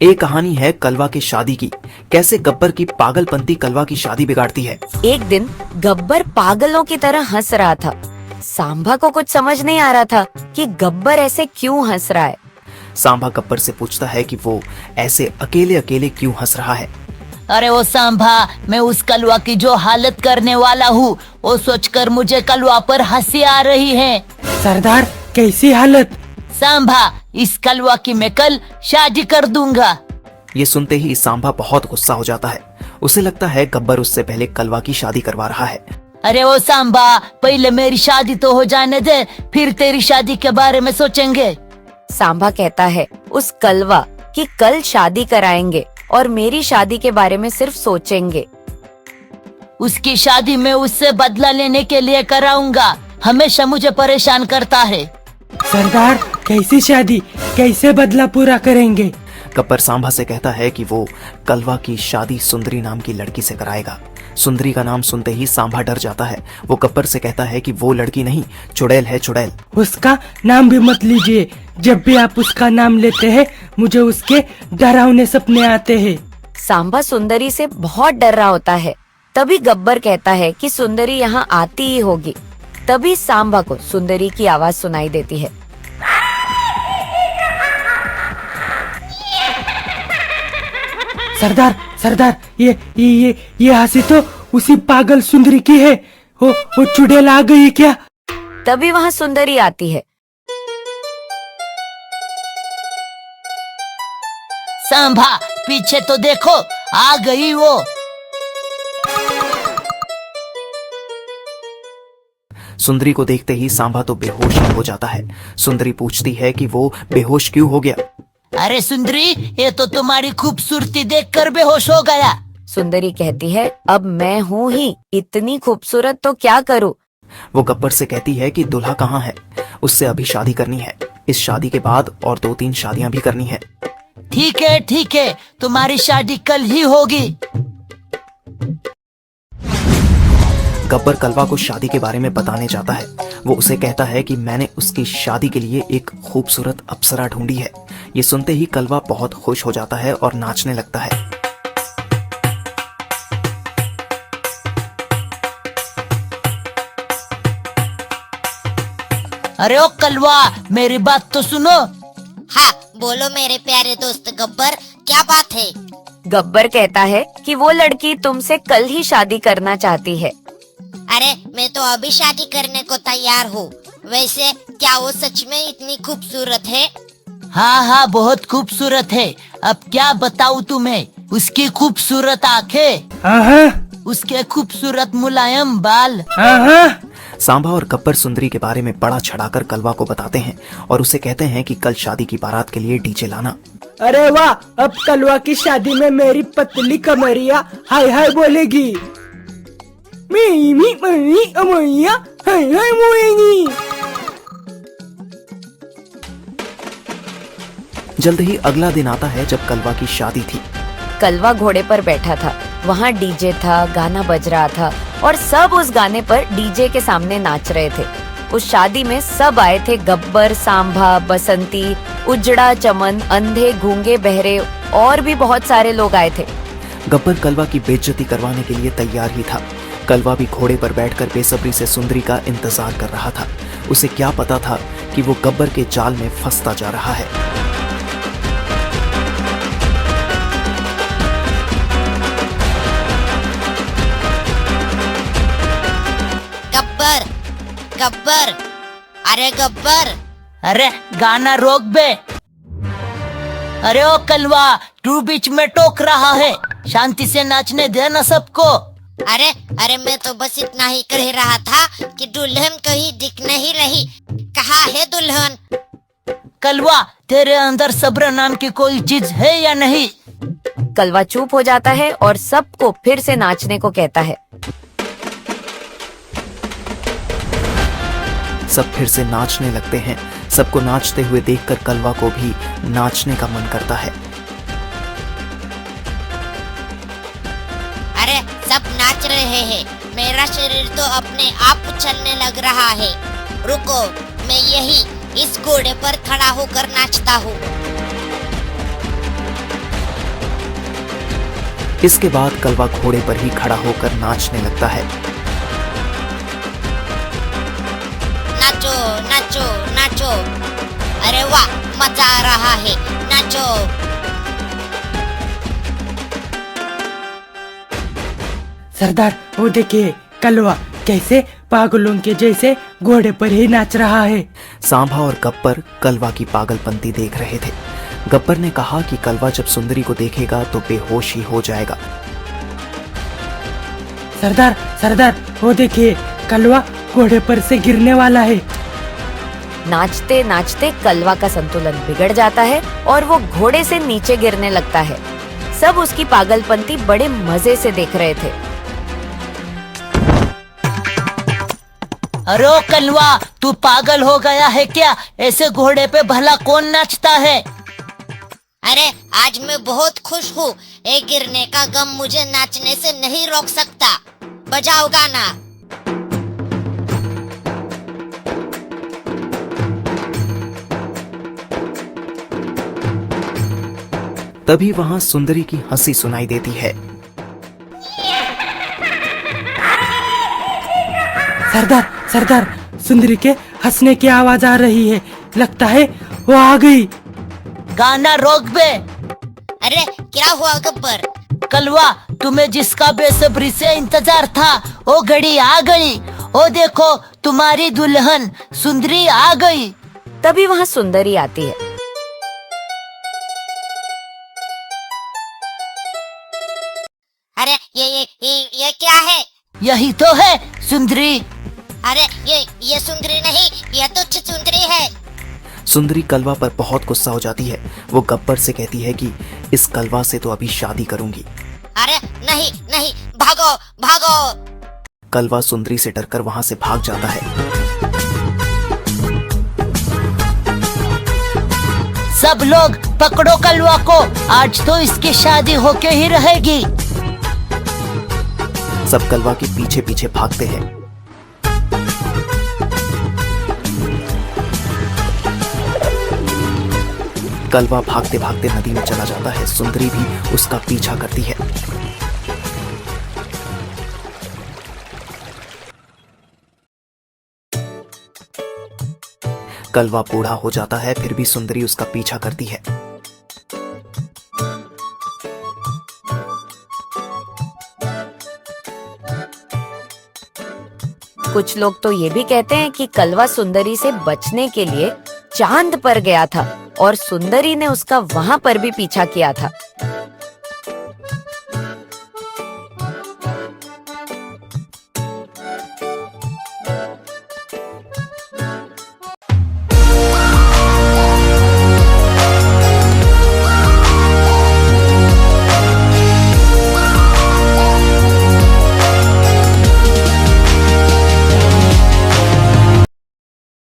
एक कहानी है कलवा की शादी की। कैसे गब्बर की पागलपंती कलवा की शादी बिगाड़ती है। एक दिन गब्बर पागलों की तरह हंस रहा था। सांभा को कुछ समझ नहीं आ रहा था कि गब्बर ऐसे क्यों हंस रहा है। सांभा गब्बर से पूछता है कि वो ऐसे अकेले अकेले क्यों हंस रहा है। अरे वो सांभा, मैं उस कलवा की जो हालत करने वाला हूँ वो सोचकर मुझे कलवा पर हंसी आ रही है। सरदार, कैसी हालत? सांभा, इस कलवा की मैं कल शादी कर दूंगा। ये सुनते ही सांभा बहुत गुस्सा हो जाता है। उसे लगता है गब्बर उससे पहले कलवा की शादी करवा रहा है। अरे वो सांभा, पहले मेरी शादी तो हो जाने दे, फिर तेरी शादी के बारे में सोचेंगे। सांभा कहता है उस कलवा कि कल शादी कराएंगे और मेरी शादी के बारे में सिर्फ सोचेंगे। उसकी शादी मैं उससे बदला लेने के लिए कराऊंगा। हमेशा मुझे परेशान करता है। सरदार, कैसी शादी, कैसे बदला पूरा करेंगे? गब्बर सांभा से कहता है कि वो कलवा की शादी सुंदरी नाम की लड़की से कराएगा। सुंदरी का नाम सुनते ही सांभा डर जाता है। वो गब्बर से कहता है कि वो लड़की नहीं, चुड़ैल है, चुड़ैल। उसका नाम भी मत लीजिए। जब भी आप उसका नाम लेते हैं मुझे उसके डरावने सपने आते हैं। सांभा सुंदरी से बहुत डर रहा होता है। तभी गब्बर कहता है कि सुंदरी यहाँ आती ही होगी। तभी सांभा को सुंदरी की आवाज सुनाई देती है। सरदार, सरदार, ये हंसी तो उसी पागल सुंदरी की है। वो चुड़ैल आ गई क्या? तभी वहाँ सुंदरी आती है। सांभा, पीछे तो देखो, आ गई वो। सुंदरी को देखते ही सांभा तो बेहोश हो जाता है। सुंदरी पूछती है कि वो बेहोश क्यों हो गया। अरे सुंदरी, ये तो तुम्हारी खूबसूरती देखकर बेहोश हो गया। सुंदरी कहती है अब मैं हूँ ही इतनी खूबसूरत तो क्या करूँ। वो गब्बर से कहती है कि दूल्हा कहाँ है, उससे अभी शादी करनी है। इस शादी के बाद और 2-3 शादियां भी करनी है। ठीक है, तुम्हारी शादी कल ही होगी। गब्बर कलवा को शादी के बारे में बताने जाता है। वो उसे कहता है कि मैंने उसकी शादी के लिए एक खूबसूरत अप्सरा ढूंढी है। ये सुनते ही कलवा बहुत खुश हो जाता है और नाचने लगता है। अरे ओ कलवा, मेरी बात तो सुनो। हाँ, बोलो मेरे प्यारे दोस्त गब्बर, क्या बात है? गब्बर कहता है कि वो लड़की तुमसे कल ही शादी करना चाहती है। अरे मैं तो अभी शादी करने को तैयार हूँ। वैसे क्या वो सच में इतनी खूबसूरत है? हाँ, बहुत खूबसूरत है। अब क्या बताऊँ तुम्हें, उसकी खूबसूरत आंखें, उसके खूबसूरत मुलायम बाल। सांभा और गब्बर सुंदरी के बारे में बड़ा चढ़ाकर कलवा को बताते हैं और उसे कहते हैं कि कल शादी की बारात के लिए डीजे लाना। अरे वाह, अब कलवा की शादी में मेरी पतली कमरिया हाय हाय बोलेगी। हाय हाय बोलेगी। जल्द ही अगला दिन आता है जब कलवा की शादी थी। कलवा घोड़े पर बैठा था। वहाँ डीजे था, गाना बज रहा था और सब उस गाने पर डीजे के सामने नाच रहे थे। उस शादी में सब आए थे। गब्बर, सांभा, बसंती, उजड़ा, चमन, अंधे, गूंगे, बहरे और भी बहुत सारे लोग आए थे। गब्बर कलवा की बेइज्जती करवाने के लिए तैयार ही था। कलवा भी घोड़े पर बैठकर बेसब्री से सुंदरी का इंतजार कर रहा था। उसे क्या पता था कि वो गब्बर के जाल में फंसता जा रहा है। गब्बर, गब्बर, अरे गब्बर। अरे गाना रोक बे। अरे ओ कलवा, तू बीच में टोक रहा है। शांति से नाचने देना सबको। अरे मैं तो बस इतना ही कह रहा था कि दुल्हन कहीं दिख नहीं रही। कहाँ है दुल्हन? कलवा, तेरे अंदर सब्र नाम की कोई चीज है या नहीं? कलवा चुप हो जाता है और सबको फिर से नाचने को कहता है। सब फिर से नाचने लगते हैं। सबको नाचते हुए देखकर कलवा को भी नाचने का मन करता है। अरे सब नाच रहे हैं, मेरा शरीर तो अपने आप उछलने लग रहा है। रुको, मैं यही इस घोड़े पर खड़ा होकर नाचता हूँ। इसके बाद कलवा घोड़े पर ही खड़ा होकर नाचने लगता है। नाचो नाचो नाचो, अरे वाह मजा आ रहा है, नाचो। सरदार वो देखिए कलवा कैसे पागलों के जैसे घोड़े पर ही नाच रहा है। सांभा और गब्बर कलवा की पागलपंती देख रहे थे। गब्बर ने कहा कि कलवा जब सुंदरी को देखेगा तो बेहोश ही हो जाएगा। सरदार सरदार वो देखिए कलवा घोड़े पर से गिरने वाला है। नाचते नाचते कलवा का संतुलन बिगड़ जाता है और वो घोड़े से नीचे गिरने लगता है। सब उसकी पागलपंती बड़े मजे से देख रहे थे। अरे ओ कलवा, तू पागल हो गया है क्या? ऐसे घोड़े पे भला कौन नाचता है? अरे आज मैं बहुत खुश हूँ, ये गिरने का गम मुझे नाचने से नहीं रोक सकता। बजाओ गाना। तभी वहां सुंदरी की हंसी सुनाई देती है। सरदार सरदार सुंदरी के हंसने की आवाज आ रही है, लगता है वो आ गई। गाना रोक बे। अरे क्या हुआ गब्बर? कलवा, तुम्हें जिसका बेसब्री से इंतजार था वो घड़ी आ गई। ओ देखो तुम्हारी दुल्हन सुंदरी आ गई। तभी वहाँ सुंदरी आती है। अरे ये क्या है? यही तो है सुंदरी। अरे ये सुंदरी नहीं, ये तो छुंदरी है। सुंदरी कलवा पर बहुत गुस्सा हो जाती है। वो गब्बर से कहती है कि इस कलवा से तो अभी शादी करूंगी। अरे नहीं नहीं, भागो भागो। कलवा सुंदरी से डरकर वहां से भाग जाता है। सब लोग पकड़ो कलवा को, आज तो इसकी शादी होके ही रहेगी। सब कलवा के पीछे पीछे भागते हैं। कलवा भागते भागते नदी में चला जाता है। सुंदरी भी उसका पीछा करती है। कलवा बूढ़ा हो जाता है, फिर भी सुंदरी उसका पीछा करती है। कुछ लोग तो ये भी कहते हैं कि कलवा सुंदरी से बचने के लिए चांद पर गया था और सुंदरी ने उसका वहाँ पर भी पीछा किया था।